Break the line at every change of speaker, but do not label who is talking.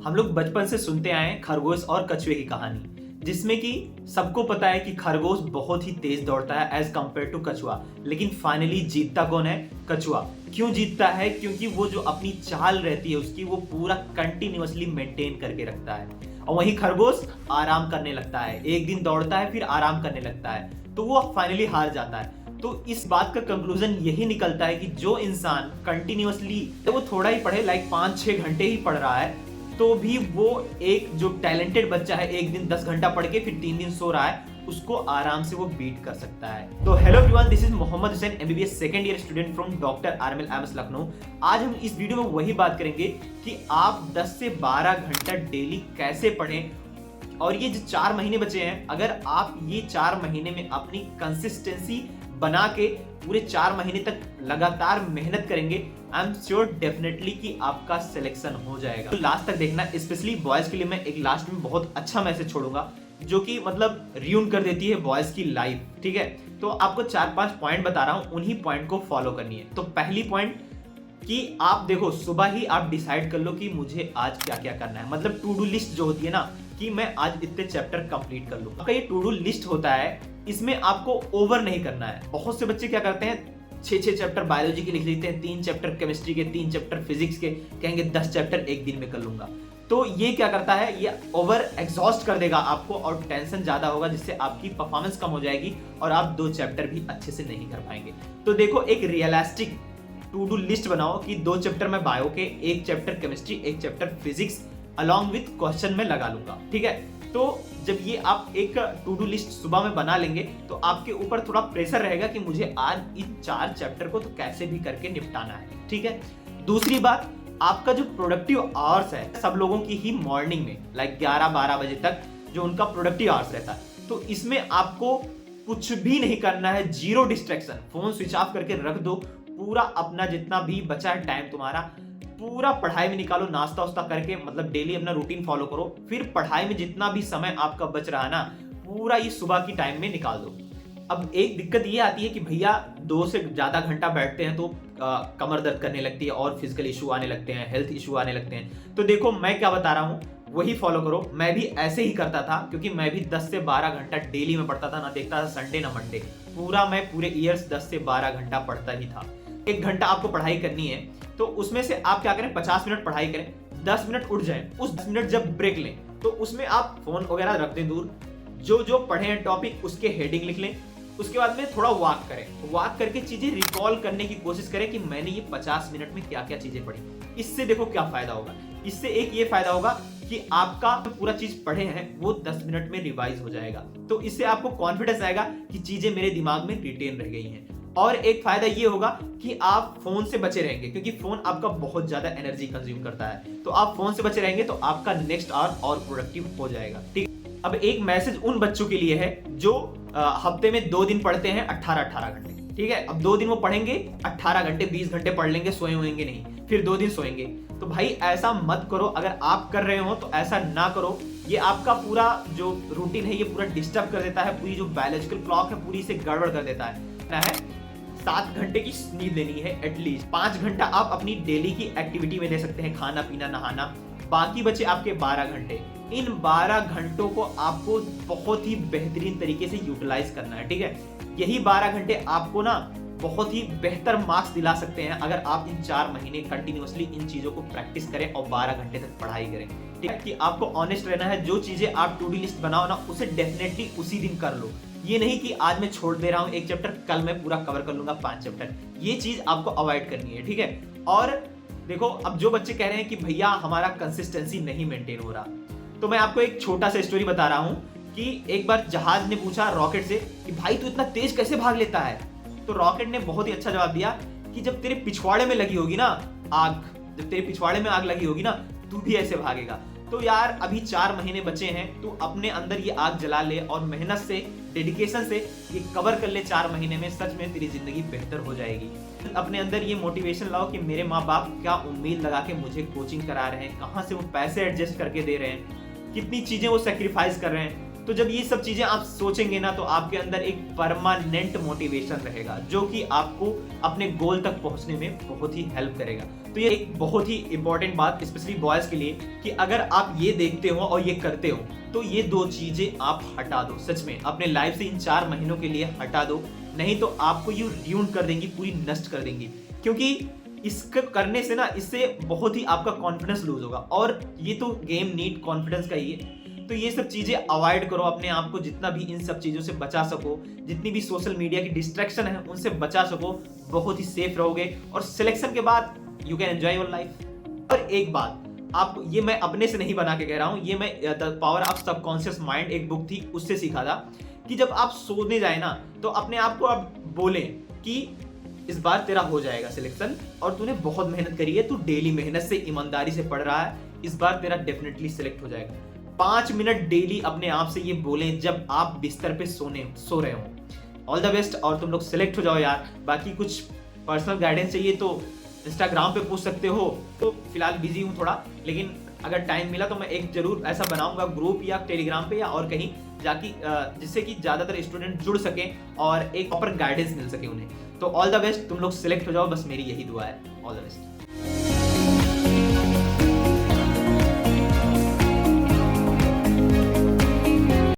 हम लोग बचपन से सुनते आए हैं खरगोश और कछुए की कहानी, जिसमें कि सबको पता है कि खरगोश बहुत ही तेज दौड़ता है एज कंपेयर टू कछुआ। लेकिन फाइनली जीतता कौन है? कछुआ। क्यों जीतता है? क्योंकि वो जो अपनी चाल रहती है उसकी वो पूरा कंटिन्यूअसली मेंटेन करके रखता है। और वहीं खरगोश आराम करने लगता है, एक दिन दौड़ता है फिर आराम करने लगता है, तो वो फाइनली हार जाता है। तो इस बात का कंक्लूजन यही निकलता है कि जो इंसान कंटिन्यूअसली वो थोड़ा ही पढ़े, लाइक 5-6 घंटे ही पढ़ रहा है, तो भी वो एक जो टैलेंटेड बच्चा है एक दिन 10 घंटा पढ़ के फिर 3 दिन सो रहा है, उसको आराम से वो बीट कर सकता है। तो hello everyone, this is Mohammad Hussain, MBBS second year student from doctor RML MS Lucknow. आज हम इस वीडियो में वही बात करेंगे कि आप 10 से 12 घंटा डेली कैसे पढ़ें। और ये जो 4 महीने बचे हैं, अगर आप ये 4 महीने में अपनी कंसिस्टेंसी बना के पूरे 4 महीने तक लगातार मेहनत करेंगे, आई एम श्योर डेफिनेटली कि आपका सिलेक्शन हो जाएगा। तो लास्ट तक देखना, स्पेशली बॉयज के लिए मैं एक लास्ट में बहुत अच्छा मैसेज छोड़ूंगा जो कि मतलब रियून कर देती है बॉयज की लाइफ। ठीक है, तो आपको 4-5 पॉइंट बता रहा हूं, उन्हीं पॉइंट को फॉलो करनी है। तो पहली पॉइंट कि आप देखो, सुबह ही आप डिसाइड कर लो कि मुझे आज क्या क्या करना है। मतलब टू डू लिस्ट जो होती है ना, कि मैं आज इतने चैप्टर कंप्लीट कर लूं। आपका ये टू डू लिस्ट होता है, इसमें आपको ओवर नहीं करना है। बहुत से बच्चे क्या करते हैं, 6 चैप्टर बायोलॉजी के लिख लेते हैं, 3 चैप्टर केमिस्ट्री के, 3 चैप्टर फिजिक्स के, कहेंगे 10 चैप्टर एक दिन में कर लूंगा। तो ये क्या करता है, ये ओवर एग्जॉस्ट कर देगा आपको और टेंशन ज्यादा होगा, जिससे आपकी परफॉर्मेंस कम हो जाएगी और आप 2 चैप्टर भी अच्छे से नहीं कर पाएंगे। तो देखो, एक रियलिस्टिक टू डू लिस्ट बनाओ कि 2 चैप्टर मैं बायो के, 1 chapter chemistry, 1 chapter physics along with question में लगा लूंगा। ठीक है, तो जब ये आप एक टू डू लिस्ट सुबह में बना लेंगे तो आपके ऊपर थोड़ा प्रेशर रहेगा कि मुझे आज इन 4 चैप्टर को तो कैसे भी करके निपटाना है। ठीक है, दूसरी बात, आपका जो प्रोडक्टिव आवर्स है, सब लोगों की ही मॉर्निंग में लाइक 11-12 बजे तक जो उनका प्रोडक्टिव आवर्स रहता है, तो इसमें आपको कुछ भी नहीं करना है, zero distraction. Phone switch off करके रख दो, पूरा अपना जितना भी बचा है टाइम तुम्हारा पूरा पढ़ाई में निकालो। नाश्ता वास्ता करके मतलब डेली अपना रूटीन फॉलो करो, फिर पढ़ाई में जितना भी समय आपका बच रहा है ना, पूरा ये सुबह की टाइम में निकाल दो। अब एक दिक्कत ये आती है कि भैया 2 से ज्यादा घंटा बैठते हैं तो कमर दर्द करने लगती है और फिजिकल इशू आने लगते हैं, हेल्थ इशू आने लगते हैं। तो देखो, मैं क्या बता रहा हूँ वही फॉलो करो। मैं भी ऐसे ही करता था, क्योंकि मैं भी 10 से 12 घंटा डेली में पढ़ता था, ना देखता था संडे ना मंडे। मैं पूरे ईयर्स 10 से 12 घंटा पढ़ता ही था। 1 घंटा आपको पढ़ाई करनी है, तो उसमें से आप क्या करें, 50 मिनट पढ़ाई करें, 10 मिनट उठ जाएं। उस 10 मिनट जब ब्रेक लें तो उसमें आप फोन वगैरह रख दें दूर, जो जो पढ़े हैं टॉपिक उसके हेडिंग लिख लें। उसके बाद में थोड़ा वॉक करें, वॉक करके चीजें रिकॉल करने की कोशिश करें कि मैंने ये 50 मिनट में क्या क्या चीजें पढ़ी। इससे देखो क्या फायदा होगा, इससे एक ये फायदा होगा कि आपका पूरा चीज पढ़े हैं वो 10 मिनट में रिवाइज हो जाएगा। तो इससे आपको कॉन्फिडेंस आएगा कि चीजें मेरे दिमाग में रिटेन रह गई हैं। और एक फायदा ये होगा कि आप फोन से बचे रहेंगे, क्योंकि फोन आपका बहुत ज्यादा एनर्जी कंज्यूम करता है। तो आप फोन से बचे रहेंगे तो आपका नेक्स्ट आवर और प्रोडक्टिव हो जाएगा। ठीक, अब एक मैसेज उन बच्चों के लिए है जो हफ्ते में 2 दिन पढ़ते हैं 18-18 घंटे। ठीक है, अब 2 दिन वो पढ़ेंगे 18 घंटे, 20 घंटे पढ़ लेंगे, सोए होंगे नहीं, फिर 2 दिन सोएंगे। तो भाई ऐसा मत करो। अगर आप कर रहे हो तो ऐसा ना करो। ये आपका पूरा जो रूटीन है ये पूरा डिस्टर्ब कर देता है, पूरी जो बायोलॉजिकल क्लॉक है पूरी से गड़बड़ कर देता है। 7 घंटे की नींद लेनी है एटलीस्ट। 5 घंटा आप अपनी डेली की एक्टिविटी में दे सकते हैं, खाना पीना नहाना। बाकी बचे आपके 12 घंटे। इन 12 घंटों को आपको बहुत ही बेहतरीन तरीके से यूटिलाइज करना है। ठीक है, यही 12 घंटे आपको ना बहुत ही बेहतर मार्क्स दिला सकते हैं अगर आप इन 4 महीने कंटिन्यूअसली इन चीजों को प्रैक्टिस करें और 12 घंटे तक पढ़ाई करें। ठीक है, कि आपको ऑनेस्ट रहना है। जो चीजें आप टू डू लिस्ट बनाओ ना, उसे डेफिनेटली उसी दिन कर लो। ये नहीं कि आज मैं छोड़ दे रहा हूं 1 चैप्टर, कल मैं पूरा कवर कर लूंगा 5 चैप्टर। ये चीज आपको अवॉइड करनी है। ठीक है, और देखो, अब जो बच्चे कह रहे हैं कि भैया हमारा कंसिस्टेंसी नहीं मेंटेन हो रहा, तो मैं आपको एक छोटा सा स्टोरी बता रहा हूं कि एक बार जहाज ने पूछा रॉकेट से कि भाई तू इतना तेज कैसे भाग लेता है। तो रॉकेट ने बहुत ही अच्छा जवाब दिया कि जब तेरे पिछवाड़े में लगी होगी ना आग, जब तेरे पिछवाड़े में आग लगी होगी ना, तू भी ऐसे भागेगा। तो यार अभी 4 महीने बचे हैं, तू अपने अंदर ये आग जला ले और मेहनत से, डेडिकेशन से ये कवर कर ले 4 महीने में। सच में तेरी जिंदगी बेहतर हो जाएगी। अपने अंदर ये मोटिवेशन लाओ कि मेरे माँ बाप क्या उम्मीद लगा के मुझे कोचिंग करा रहे हैं, कहाँ से वो पैसे एडजस्ट करके दे रहे हैं, कितनी चीजें वो सेक्रीफाइस कर रहे हैं। तो जब ये सब चीजें आप सोचेंगे ना, तो आपके अंदर एक परमानेंट मोटिवेशन रहेगा जो कि आपको अपने गोल तक पहुंचने में बहुत ही हेल्प करेगा। तो ये एक बहुत ही इंपॉर्टेंट बात स्पेशली बॉयज के लिए कि अगर आप ये देखते हो और ये करते हो तो ये 2 चीजें आप हटा दो, सच में अपने लाइफ से इन 4 महीनों के लिए हटा दो, नहीं तो आपको ये र्यून कर देंगी, पूरी नष्ट कर देंगी। क्योंकि इसका करने से ना, इससे बहुत ही आपका कॉन्फिडेंस लूज होगा, और ये तो गेम नीड कॉन्फिडेंस का ही है। तो ये सब चीजें अवॉइड करो, अपने आप को जितना भी इन सब चीजों से बचा सको, जितनी भी सोशल मीडिया की डिस्ट्रैक्शन है उनसे बचा सको, बहुत ही सेफ रहोगे, और सिलेक्शन के बाद you can enjoy your life. और एक बात आपको, ये मैं अपने से नहीं बना के कह रहा हूं, ये मैं the power of subconscious mind एक बुक थी उससे सीखा था, कि जब आप सोने जाए ना तो अपने आप को आप बोलें कि इस बार तेरा हो जाएगा सिलेक्शन, और तूने बहुत मेहनत करी है, तू डेली मेहनत से ईमानदारी से पढ़ रहा है, इस बार तेरा डेफिनेटली सिलेक्ट हो जाएगा। 5 मिनट डेली अपने आप से ये बोलें जब आप बिस्तर पे सो रहे हो। ऑल द बेस्ट, और तुम लोग सिलेक्ट हो जाओ यार। बाकी कुछ पर्सनल गाइडेंस चाहिए तो इंस्टाग्राम पे पूछ सकते हो, तो फिलहाल बिजी हूँ थोड़ा, लेकिन अगर टाइम मिला तो मैं एक जरूर ऐसा बनाऊंगा ग्रुप या टेलीग्राम पे या और कहीं जाके, जिससे कि ज्यादातर स्टूडेंट जुड़ सकें और एक प्रॉपर गाइडेंस मिल सके उन्हें। तो ऑल द बेस्ट, तुम लोग सिलेक्ट हो जाओ, बस मेरी यही दुआ है। All the best.